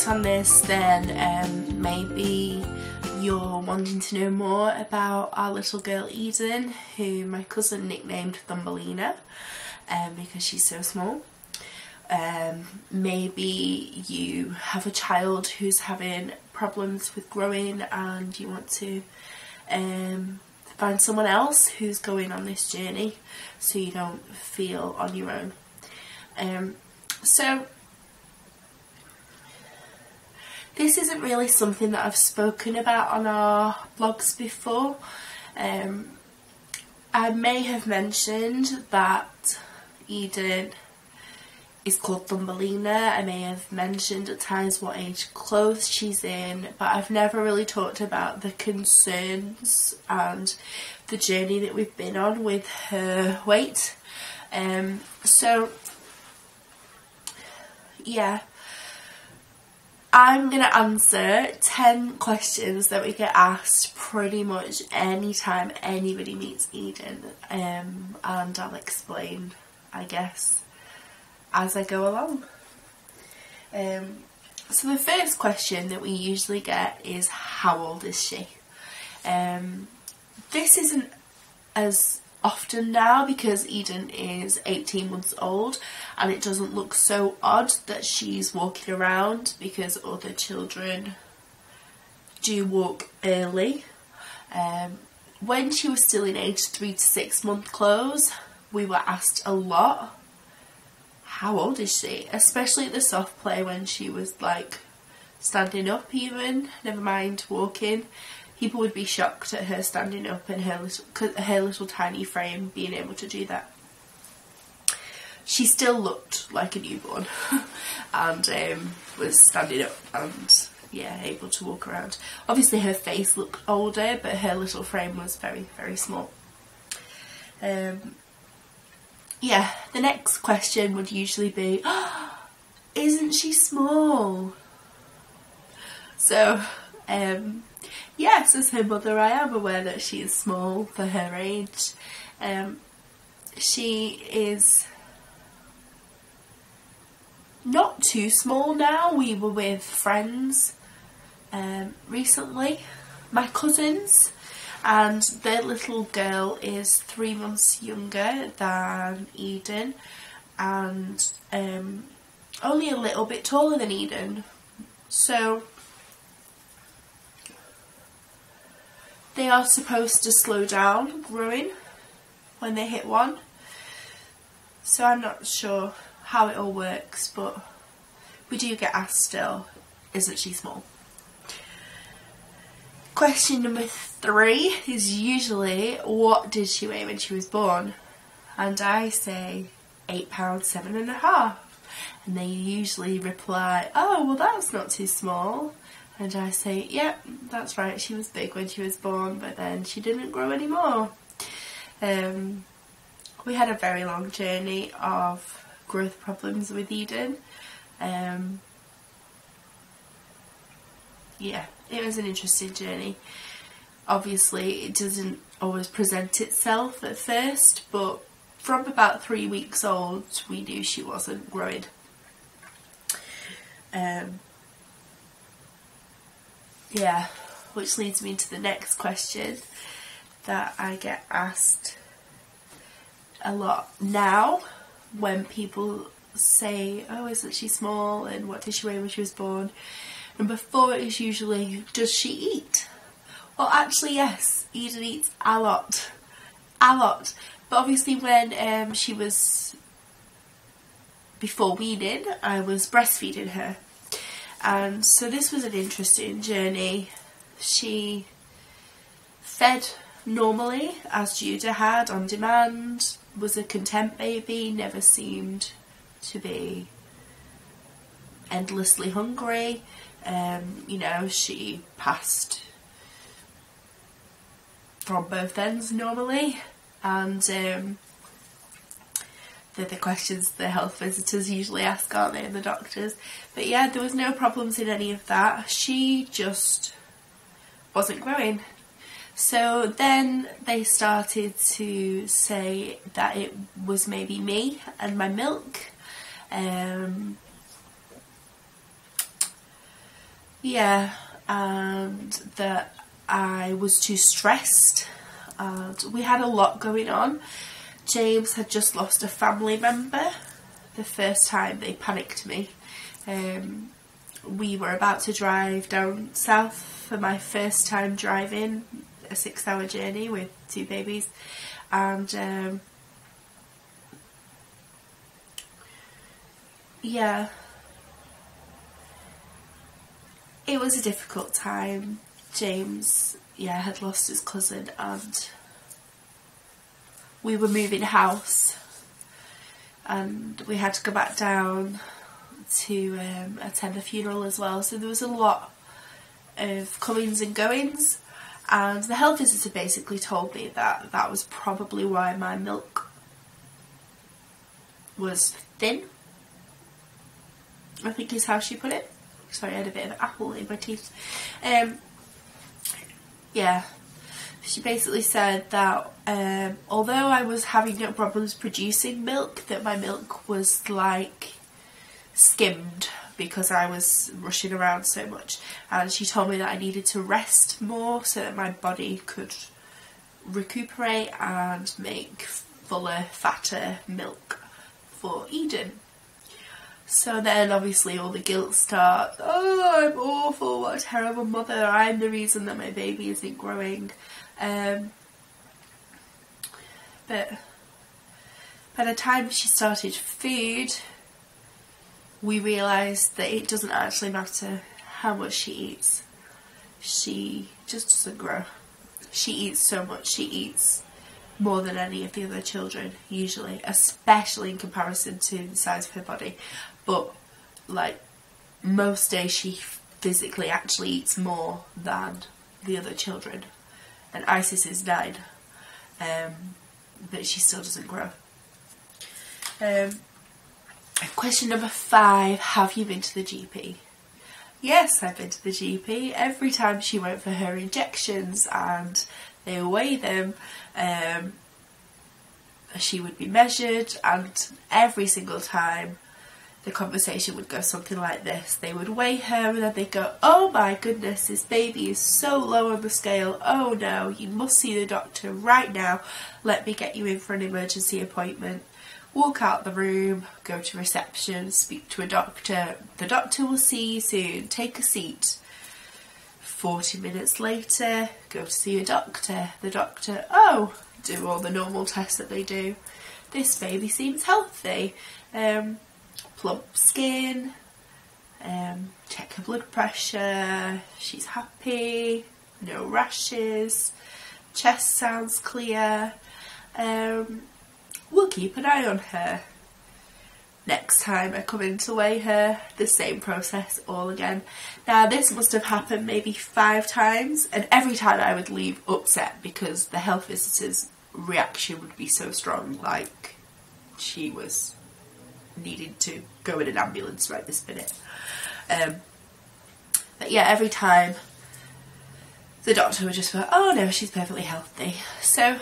clicked on this, then maybe you're wanting to know more about our little girl Eden, who my cousin nicknamed Thumbelina because she's so small. Maybe you have a child who's having problems with growing and you want to find someone else who's going on this journey so you don't feel on your own. So this isn't really something that I've spoken about on our blogs before. I may have mentioned that Eden is called Thumbelina. I may have mentioned at times what age clothes she's in, but I've never really talked about the concerns and the journey that we've been on with her weight. So yeah, I'm going to answer 10 questions that we get asked pretty much anytime anybody meets Eden, and I'll explain, I guess, as I go along. So the first question that we usually get is, how old is she? This isn't as often now because Eden is 18 months old and it doesn't look so odd that she's walking around because other children do walk early. When she was still in age 3 to 6 month clothes, we were asked a lot, how old is she? Especially at the soft play when she was like standing up even, never mind walking. People would be shocked at her standing up and her little tiny frame being able to do that. She still looked like a newborn and was standing up and yeah, able to walk around. Obviously her face looked older, but her little frame was very, very small. Yeah, the next question would usually be, oh, isn't she small? So, yes, as her mother I am aware that she is small for her age. She is not too small now. We were with friends recently, my cousins, and their little girl is 3 months younger than Eden and only a little bit taller than Eden. So they are supposed to slow down growing when they hit 1. So I'm not sure how it all works, but we do get asked still, isn't she small? Question number 3 is usually, what did she weigh when she was born? And I say 8 pounds 7.5. And they usually reply, oh, well that's not too small. And I say, yep, that's right, she was big when she was born, but then she didn't grow anymore. We had a very long journey of growth problems with Eden. Yeah, it was an interesting journey. Obviously it doesn't always present itself at first, but from about 3 weeks old we knew she wasn't growing. Yeah, which leads me to the next question that I get asked a lot now when people say, oh, isn't she small and what did she weigh when she was born? And before it was usually, does she eat? Well, actually yes, Eden eats a lot. But obviously when she was before weaning, I was breastfeeding her. And so this was an interesting journey. She fed normally, as Judah had, on demand, was a content baby, never seemed to be endlessly hungry. You know, she passed from both ends normally, and they're the questions the health visitors usually ask, aren't they, and the doctors. But yeah, there was no problems in any of that. She just wasn't growing. So then they started to say that it was maybe me and my milk. yeah, and that I was too stressed, and we had a lot going on. James had just lost a family member the first time they panicked me. We were about to drive down south for my first time driving a 6-hour journey with 2 babies, and yeah, it was a difficult time. James, yeah, had lost his cousin, and we were moving house, and we had to go back down to attend the funeral as well, so there was a lot of comings and goings, and the health visitor basically told me that that was probably why my milk was thin, I think is how she put it. Sorry, I had a bit of an apple in my teeth. Yeah, she basically said that although I was having no problems producing milk, that my milk was like skimmed because I was rushing around so much, and she told me that I needed to rest more so that my body could recuperate and make fuller, fatter milk for Eden. So then obviously all the guilt starts. Oh, I'm awful, what a terrible mother, I'm the reason that my baby isn't growing. But by the time she started food, we realised that it doesn't actually matter how much she eats. She just doesn't grow. She eats so much, she eats more than any of the other children usually, especially in comparison to the size of her body. But like most days she physically actually eats more than the other children. And Isis is 9, but she still doesn't grow. Question number 5, have you been to the GP? Yes, I've been to the GP. Every time she went for her injections and they weigh them, she would be measured, and every single time the conversation would go something like this. They would weigh her and then they'd go, oh my goodness, this baby is so low on the scale. Oh no, you must see the doctor right now. Let me get you in for an emergency appointment. Walk out the room, go to reception, speak to a doctor. The doctor will see you soon. Take a seat. 40 minutes later, go to see a doctor. The doctor, oh, do all the normal tests that they do. This baby seems healthy. Plump skin, check her blood pressure, she's happy, no rashes, chest sounds clear, we'll keep an eye on her. Next time I come in to weigh her, the same process all again. Now this must have happened maybe 5 times, and every time I would leave upset because the health visitor's reaction would be so strong, like she was needed to go in an ambulance right this minute. But yeah, every time the doctor would just go, oh no, she's perfectly healthy. So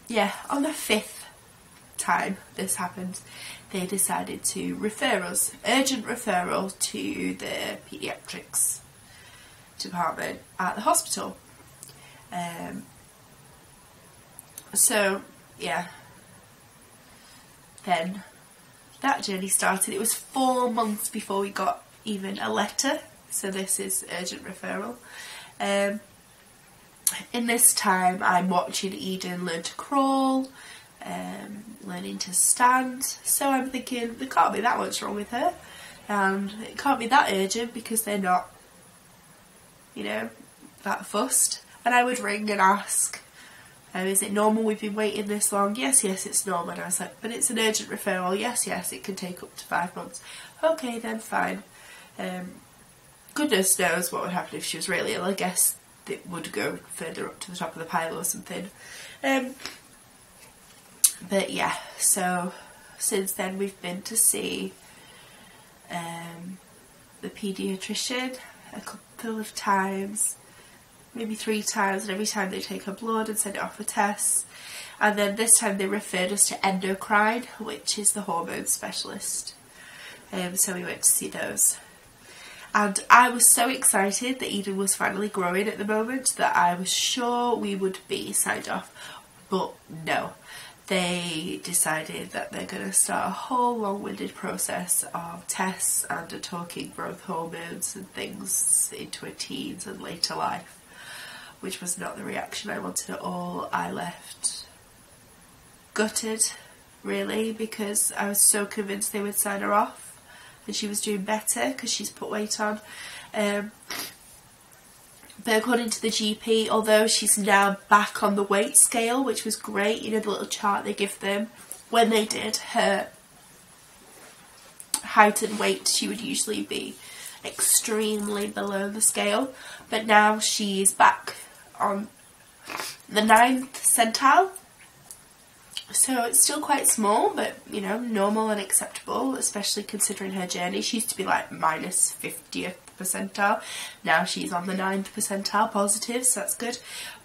yeah, on the 5th time this happened, they decided to refer us, urgent referral to the paediatrics department at the hospital. So yeah, then that journey started. It was 4 months before we got even a letter, so this is urgent referral. In this time I'm watching Eden learn to crawl, learning to stand, so I'm thinking there can't be that much wrong with her, and it can't be that urgent because they're not, you know, that fussed. And I would ring and ask, is it normal we've been waiting this long? Yes, it's normal. And I was like, but it's an urgent referral. Yes, it can take up to 5 months. Okay, then fine. Goodness knows what would happen if she was really ill. I guess it would go further up to the top of the pile or something. But yeah, so since then we've been to see the paediatrician a couple of times, maybe 3 times, and every time they take her blood and send it off for tests. And then this time they referred us to endocrine, which is the hormone specialist. So we went to see those. And I was so excited that Eden was finally growing at the moment that I was sure we would be signed off. But no, they decided that they're going to start a whole long-winded process of tests and talking growth hormones and things into her teens and later life, which was not the reaction I wanted at all. I left gutted, really, because I was so convinced they would sign her off and she was doing better because she's put weight on. But according to the GP, although she's now back on the weight scale, which was great, you know, the little chart they give them, when they did her height and weight, she would usually be extremely below the scale. But now she's back on the 9th centile. So it's still quite small, but, you know, normal and acceptable, especially considering her journey. She used to be like minus 50th percentile. Now she's on the 9th percentile positive, so that's good.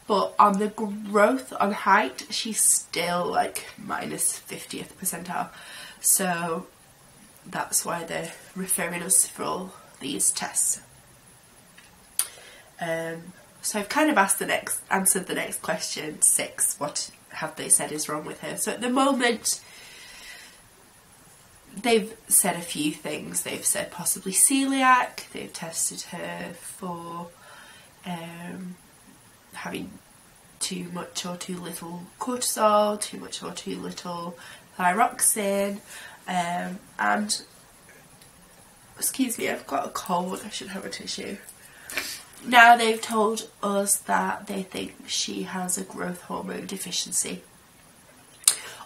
But on the growth, on height, she's still like minus 50th percentile. So that's why they're referring us for all these tests. So I've kind of answered the next question, 6. What have they said is wrong with her? So at the moment, they've said a few things. They've said possibly celiac. They've tested her for having too much or too little cortisol, too much or too little thyroxine, and excuse me, I've got a cold. I should have a tissue. Now they've told us that they think she has a growth hormone deficiency.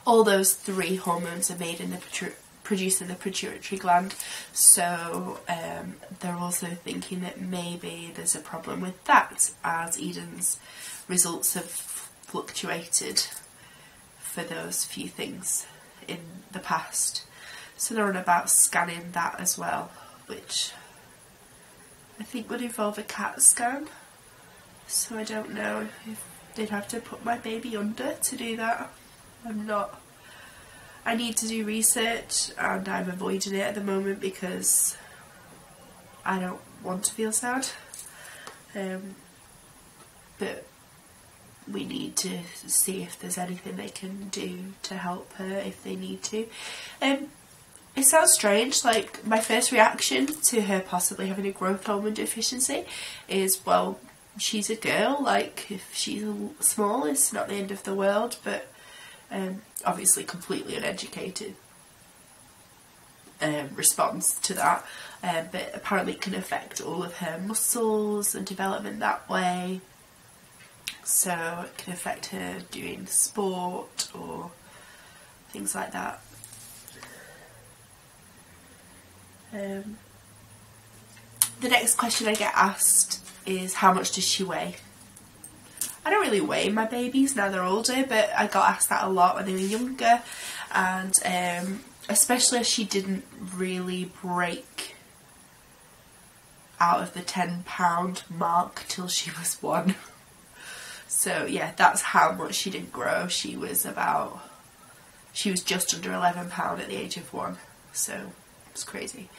All those 3 hormones are made in the produced in the pituitary gland, so they're also thinking that maybe there's a problem with that, as Eden's results have fluctuated for those few things in the past. So they're on about scanning that as well, which I think would involve a CAT scan, so I don't know if they'd have to put my baby under to do that. I need to do research and I'm avoiding it at the moment because I don't want to feel sad. But we need to see if there's anything they can do to help her if they need to. It sounds strange, like my first reaction to her possibly having a growth hormone deficiency is, well, she's a girl, like if she's small it's not the end of the world, but obviously completely uneducated response to that, but apparently it can affect all of her muscles and development that way, so it can affect her doing sport or things like that. The next question I get asked is, how much does she weigh? I don't really weigh my babies now they're older, but I got asked that a lot when they were younger, and especially as she didn't really break out of the 10-pound mark till she was 1. So yeah, that's how much she didn't grow. She was just under 11 pound at the age of 1, so it's crazy.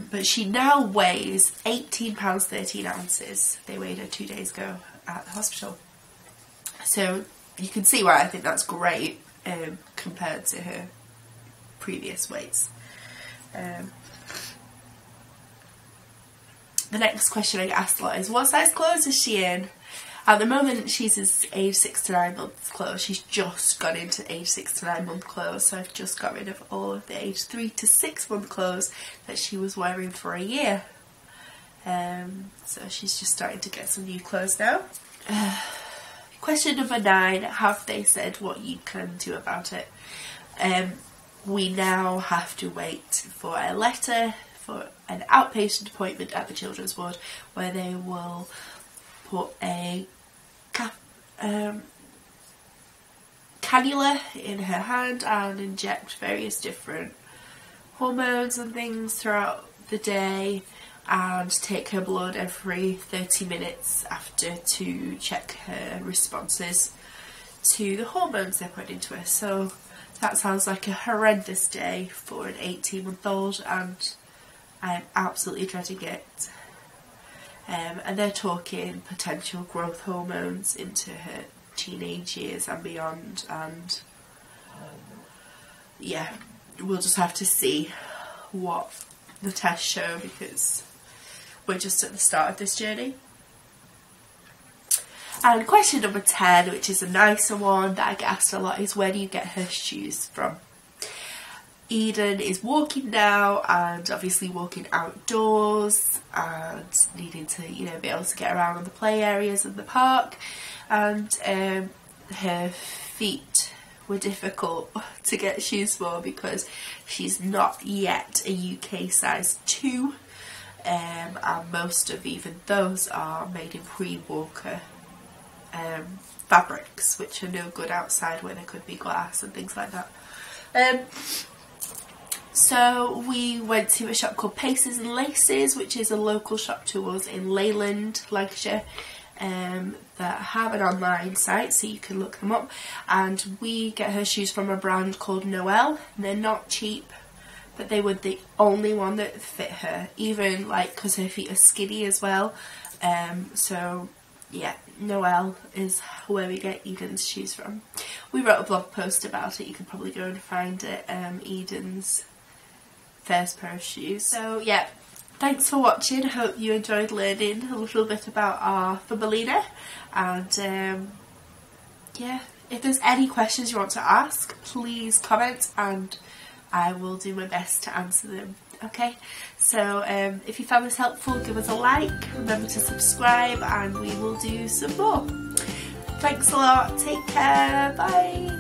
But she now weighs 18 pounds 13 ounces. They weighed her 2 days ago at the hospital. So you can see why I think that's great compared to her previous weights. The next question I get asked a lot is, what size clothes is she in? At the moment she's age 6 to 9 months clothes. She's just gone into age 6 to 9 month clothes, so I've just got rid of all of the age 3 to 6 month clothes that she was wearing for a year. So she's just starting to get some new clothes now. Question number 9, have they said what you can do about it? We now have to wait for a letter for an outpatient appointment at the children's ward where they will put a cannula in her hand and inject various different hormones and things throughout the day, and take her blood every 30 minutes after to check her responses to the hormones they put into her. So that sounds like a horrendous day for an 18-month-old, and I'm absolutely dreading it. And they're talking potential growth hormones into her teenage years and beyond, and yeah, we'll just have to see what the tests show, because we're just at the start of this journey. And question number 10, which is a nicer one that I get asked a lot, is where do you get her shoes from? Eden is walking now, and obviously walking outdoors and needing to, you know, be able to get around in the play areas in the park, and her feet were difficult to get shoes for because she's not yet a UK size 2, and most of even those are made in pre-walker fabrics, which are no good outside where there could be glass and things like that. So we went to a shop called Paces and Laces, which is a local shop to us in Leyland, Lancashire, that have an online site, so you can look them up. And we get her shoes from a brand called Noelle. They're not cheap, but they were the only one that fit her, even like because her feet are skinny as well. So yeah, Noelle is where we get Eden's shoes from. We wrote a blog post about it, you can probably go and find it, Eden's first pair of shoes. So yeah, thanks for watching. I hope you enjoyed learning a little bit about our Thumbelina, and yeah, if there's any questions you want to ask, please comment and I will do my best to answer them. Okay, so if you found this helpful, give us a like, remember to subscribe, and we will do some more. Thanks a lot, take care, bye.